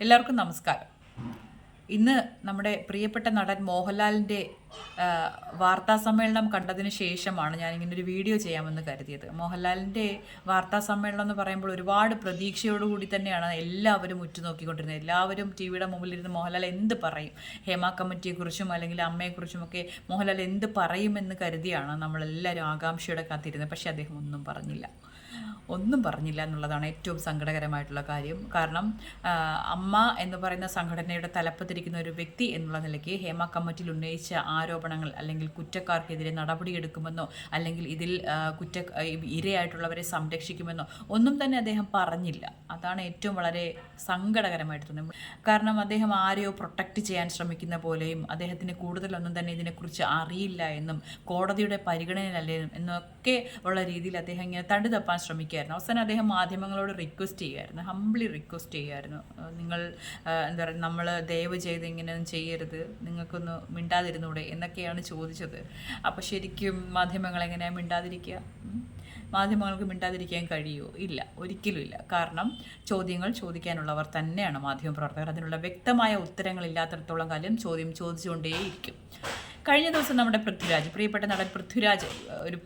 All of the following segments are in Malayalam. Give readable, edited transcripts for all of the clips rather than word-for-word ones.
എല്ലാവർക്കും നമസ്കാരം. ഇന്ന് നമ്മുടെ പ്രിയപ്പെട്ട നടൻ മോഹൻലാലിൻ്റെ വാർത്താ സമ്മേളനം കണ്ടതിന് ശേഷമാണ് ഞാനിങ്ങനൊരു വീഡിയോ ചെയ്യാമെന്ന് കരുതിയത്. മോഹൻലാലിൻ്റെ വാർത്താ സമ്മേളനം എന്ന് പറയുമ്പോൾ ഒരുപാട് പ്രതീക്ഷയോടുകൂടി തന്നെയാണ് എല്ലാവരും ഉറ്റുനോക്കിക്കൊണ്ടിരുന്നത്. എല്ലാവരും ടി വിയുടെ മുമ്പിലിരുന്ന് മോഹൻലാൽ എന്ത് പറയും, ഹേമ കമ്മിറ്റിയെക്കുറിച്ചും അല്ലെങ്കിൽ അമ്മയെക്കുറിച്ചുമൊക്കെ മോഹൻലാൽ എന്ത് പറയുമെന്ന് കരുതിയാണ് നമ്മളെല്ലാവരും ആകാംക്ഷയോടെ കാത്തിരുന്നത്. പക്ഷേ അദ്ദേഹം ഒന്നും പറഞ്ഞില്ല എന്നുള്ളതാണ് ഏറ്റവും സങ്കടകരമായിട്ടുള്ള കാര്യം. കാരണം അമ്മ എന്ന് പറയുന്ന സംഘടനയുടെ തലപ്പത്തിരിക്കുന്ന ഒരു വ്യക്തി എന്നുള്ള നിലയ്ക്ക് ഹേമ കമ്മിറ്റിയിൽ ഉന്നയിച്ച ആരോപണങ്ങൾ അല്ലെങ്കിൽ കുറ്റക്കാർക്കെതിരെ നടപടിയെടുക്കുമെന്നോ അല്ലെങ്കിൽ ഇതിൽ ഇരയായിട്ടുള്ളവരെ സംരക്ഷിക്കുമെന്നോ ഒന്നും തന്നെ അദ്ദേഹം പറഞ്ഞില്ല. അതാണ് ഏറ്റവും വളരെ സങ്കടകരമായിട്ട് തോന്നുന്നത്. കാരണം അദ്ദേഹം ആരെയോ പ്രൊട്ടക്റ്റ് ചെയ്യാൻ ശ്രമിക്കുന്ന പോലെയും അദ്ദേഹത്തിന് കൂടുതലൊന്നും തന്നെ ഇതിനെക്കുറിച്ച് അറിയില്ല എന്നും കോടതിയുടെ പരിഗണനയല്ലേ എന്നൊക്കെ ഉള്ള രീതിയിൽ അദ്ദേഹം ഇങ്ങനെ തടുതപ്പാൻ ശ്രമിക്കുകയായിരുന്നു. അവസാനം അദ്ദേഹം മാധ്യമങ്ങളോട് ഹംബ്ലി റിക്വസ്റ്റ് ചെയ്യുമായിരുന്നു. നിങ്ങൾ എന്താ പറയുക, നമ്മൾ ദയവ് ചെയ്ത് ഇങ്ങനെയൊന്നും ചെയ്യരുത്, നിങ്ങൾക്കൊന്ന് മിണ്ടാതിരുന്നൂടെ എന്നൊക്കെയാണ് ചോദിച്ചത്. അപ്പോൾ ശരിക്കും മാധ്യമങ്ങൾ എങ്ങനെയാണ് മിണ്ടാതിരിക്കുക? മാധ്യമങ്ങൾക്ക് മിണ്ടാതിരിക്കാൻ കഴിയുമോ? ഇല്ല, ഒരിക്കലും ഇല്ല. കാരണം ചോദ്യങ്ങൾ ചോദിക്കാനുള്ളവർ തന്നെയാണ് മാധ്യമപ്രവർത്തകർ. അതിനുള്ള വ്യക്തമായ ഉത്തരങ്ങളില്ലാത്തിടത്തോളം കാലം ചോദ്യം ചോദിച്ചുകൊണ്ടേയിരിക്കും. കഴിഞ്ഞ ദിവസം നമ്മുടെ പ്രിയപ്പെട്ട നടൻ പൃഥ്വിരാജ് ഒരു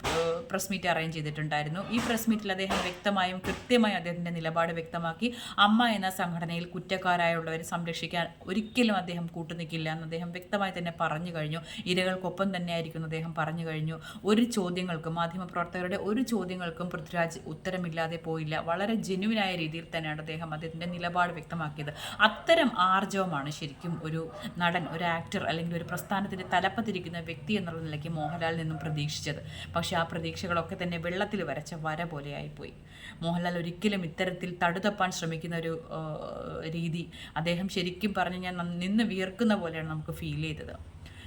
പ്രസ് മീറ്റ് അറേഞ്ച് ചെയ്തിട്ടുണ്ടായിരുന്നു. ഈ പ്രസ് മീറ്റിൽ അദ്ദേഹം വ്യക്തമായും കൃത്യമായും അദ്ദേഹത്തിൻ്റെ നിലപാട് വ്യക്തമാക്കി. അമ്മ എന്ന സംഘടനയിൽ കുറ്റക്കാരായുള്ളവരെ സംരക്ഷിക്കാൻ ഒരിക്കലും അദ്ദേഹം കൂട്ടുനിൽക്കില്ല എന്ന് അദ്ദേഹം വ്യക്തമായി തന്നെ പറഞ്ഞു കഴിഞ്ഞു. ഇരകൾക്കൊപ്പം തന്നെയായിരിക്കും അദ്ദേഹം പറഞ്ഞു കഴിഞ്ഞു. ഒരു ചോദ്യങ്ങൾക്കും, മാധ്യമപ്രവർത്തകരുടെ ഒരു ചോദ്യങ്ങൾക്കും പൃഥ്വിരാജ് ഉത്തരമില്ലാതെ പോയില്ല. വളരെ ജെന്യുവിനായ രീതിയിൽ തന്നെയാണ് അദ്ദേഹത്തിൻ്റെ നിലപാട് വ്യക്തമാക്കിയത്. അത്തരം ആർജവമാണ് ശരിക്കും ഒരു നടൻ, ഒരു ആക്ടർ അല്ലെങ്കിൽ ഒരു പ്രസ്ഥാനത്തിൻ്റെ തലപ്പത്തിരിക്കുന്ന വ്യക്തി എന്നുള്ള നിലയ്ക്ക് മോഹൻലാലിൽ നിന്നും പ്രതീക്ഷിച്ചത്. പക്ഷേ ആ പ്രതീക്ഷകളൊക്കെ തന്നെ വെള്ളത്തിൽ വരച്ച വര പോലെയായിപ്പോയി. മോഹൻലാൽ ഒരിക്കലും ഇത്തരത്തിൽ തടുതപ്പാൻ ശ്രമിക്കുന്ന ഒരു രീതി അദ്ദേഹം ശരിക്കും പറഞ്ഞു ഞാൻ നിന്ന് വിയർക്കുന്ന പോലെയാണ് നമുക്ക് ഫീൽ ചെയ്തത്.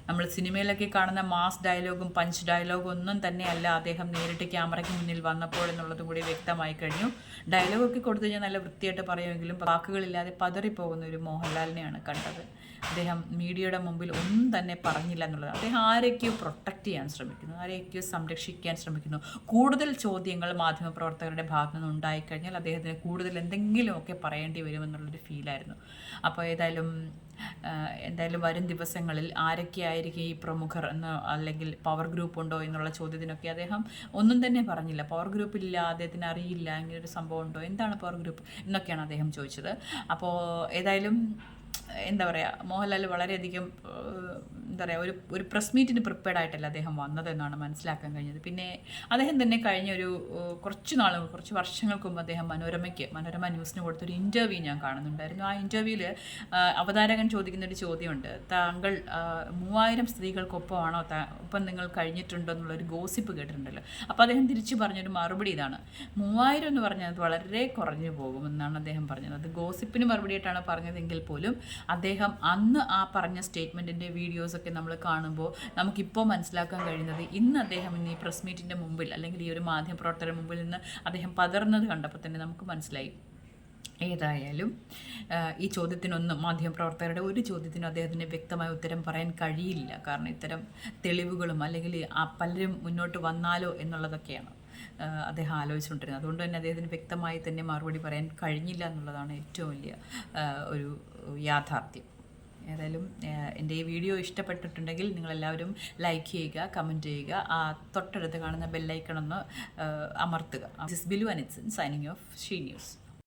നമ്മൾ സിനിമയിലൊക്കെ കാണുന്ന മാസ് ഡയലോഗും പഞ്ച് ഡയലോഗും ഒന്നും തന്നെയല്ല അദ്ദേഹം നേരിട്ട് ക്യാമറയ്ക്ക് മുന്നിൽ വന്നപ്പോൾ എന്നുള്ളതും കൂടി വ്യക്തമായി കഴിഞ്ഞു. ഡയലോഗൊക്കെ കൊടുത്തു കഴിഞ്ഞാൽ നല്ല വൃത്തിയായിട്ട് പറയുമെങ്കിലും വാക്കുകളില്ലാതെ പതറിപ്പോകുന്ന ഒരു മോഹൻലാലിനെയാണ് കണ്ടത്. അദ്ദേഹം മീഡിയയുടെ മുമ്പിൽ ഒന്നും തന്നെ പറഞ്ഞില്ല എന്നുള്ളത്. അദ്ദേഹം ആരെയൊക്കെയോ പ്രൊട്ടക്റ്റ് ചെയ്യാൻ ശ്രമിക്കുന്നു, ആരെയൊക്കെയോ സംരക്ഷിക്കാൻ ശ്രമിക്കുന്നു. കൂടുതൽ ചോദ്യങ്ങൾ മാധ്യമപ്രവർത്തകരുടെ ഭാഗത്തു നിന്ന് ഉണ്ടായിക്കഴിഞ്ഞാൽ അദ്ദേഹത്തിന് കൂടുതൽ എന്തെങ്കിലുമൊക്കെ പറയേണ്ടി വരുമെന്നുള്ളൊരു ഫീലായിരുന്നു. അപ്പോൾ എന്തായാലും വരും ദിവസങ്ങളിൽ ആരൊക്കെയായിരിക്കും ഈ പ്രമുഖർ എന്ന്, അല്ലെങ്കിൽ പവർ ഗ്രൂപ്പ് ഉണ്ടോ എന്നുള്ള ചോദ്യത്തിനൊക്കെ അദ്ദേഹം ഒന്നും തന്നെ പറഞ്ഞില്ല. പവർ ഗ്രൂപ്പില്ല, അദ്ദേഹത്തിന് അറിയില്ല ഇങ്ങനൊരു സംഭവം ഉണ്ടോ, എന്താണ് പവർ ഗ്രൂപ്പ് എന്നൊക്കെയാണ് അദ്ദേഹം ചോദിച്ചത്. അപ്പോൾ ഏതായാലും എന്താ പറയുക, മോഹൻലാൽ വളരെയധികം എന്താ പറയുക, ഒരു പ്രസ് മീറ്റിന് പ്രിപ്പയർഡ് ആയിട്ടല്ല അദ്ദേഹം വന്നതെന്നാണ് മനസ്സിലാക്കാൻ കഴിഞ്ഞത്. പിന്നെ അദ്ദേഹം തന്നെ കഴിഞ്ഞ കുറച്ച് വർഷങ്ങൾക്ക് മുമ്പ് അദ്ദേഹം മനോരമ ന്യൂസിന് കൊടുത്തൊരു ഇൻ്റർവ്യൂ ഞാൻ കാണുന്നുണ്ടായിരുന്നു. ആ ഇൻ്റർവ്യൂവിൽ അവതാരകൻ ചോദിക്കുന്നൊരു ചോദ്യമുണ്ട്, താങ്കൾ 3000 സ്ത്രീകൾക്കൊപ്പമാണോ ഒപ്പം നിങ്ങൾ കഴിഞ്ഞിട്ടുണ്ടോ എന്നുള്ളൊരു ഗോസിപ്പ് കേട്ടിട്ടുണ്ടല്ലോ. അപ്പോൾ അദ്ദേഹം തിരിച്ചു പറഞ്ഞൊരു മറുപടി ഇതാണ്: 3000 എന്ന് പറഞ്ഞാൽ അത് വളരെ കുറഞ്ഞു പോകുമെന്നാണ് അദ്ദേഹം പറഞ്ഞത്. അത് ഗോസിപ്പിന് മറുപടിയായിട്ടാണ് പറഞ്ഞതെങ്കിൽ പോലും അദ്ദേഹം അന്ന് ആ പറഞ്ഞ സ്റ്റേറ്റ്മെൻറ്റിൻ്റെ വീഡിയോസൊക്കെ നമ്മൾ കാണുമ്പോൾ നമുക്കിപ്പോൾ മനസ്സിലാക്കാൻ കഴിയുന്നത്, ഇന്ന് അദ്ദേഹം ഈ പ്രസ് മീറ്റിൻ്റെ മുമ്പിൽ അല്ലെങ്കിൽ ഈ ഒരു മാധ്യമപ്രവർത്തകരുടെ മുമ്പിൽ നിന്ന് അദ്ദേഹം പതർന്നത് കണ്ടപ്പോൾ തന്നെ നമുക്ക് മനസ്സിലായി. ഏതായാലും ഈ ചോദ്യത്തിനൊന്നും, മാധ്യമപ്രവർത്തകരുടെ ഒരു ചോദ്യത്തിനും അദ്ദേഹത്തിന് വ്യക്തമായ ഉത്തരം പറയാൻ കഴിയില്ല. കാരണം ഇത്തരം തെളിവുകളും അല്ലെങ്കിൽ പലരും മുന്നോട്ട് വന്നാലോ എന്നുള്ളതൊക്കെയാണ് അദ്ദേഹം ആലോചിച്ചുകൊണ്ടിരുന്നത്. അതുകൊണ്ട് തന്നെ അദ്ദേഹത്തിന് വ്യക്തമായി തന്നെ മറുപടി പറയാൻ കഴിഞ്ഞില്ല എന്നുള്ളതാണ് ഏറ്റവും വലിയ ഒരു യാഥാർത്ഥ്യം. ഏതായാലും എൻ്റെ ഈ വീഡിയോ ഇഷ്ടപ്പെട്ടിട്ടുണ്ടെങ്കിൽ നിങ്ങളെല്ലാവരും ലൈക്ക് ചെയ്യുക, കമൻറ്റ് ചെയ്യുക, തൊട്ടടുത്ത് കാണുന്ന ബെല്ലൈക്കൺ ഒന്ന് അമർത്തുക. ദിസ് ബിലു അനിറ്റ്സൺ സൈനിങ് ഓഫ് ഷീ ന്യൂസ്.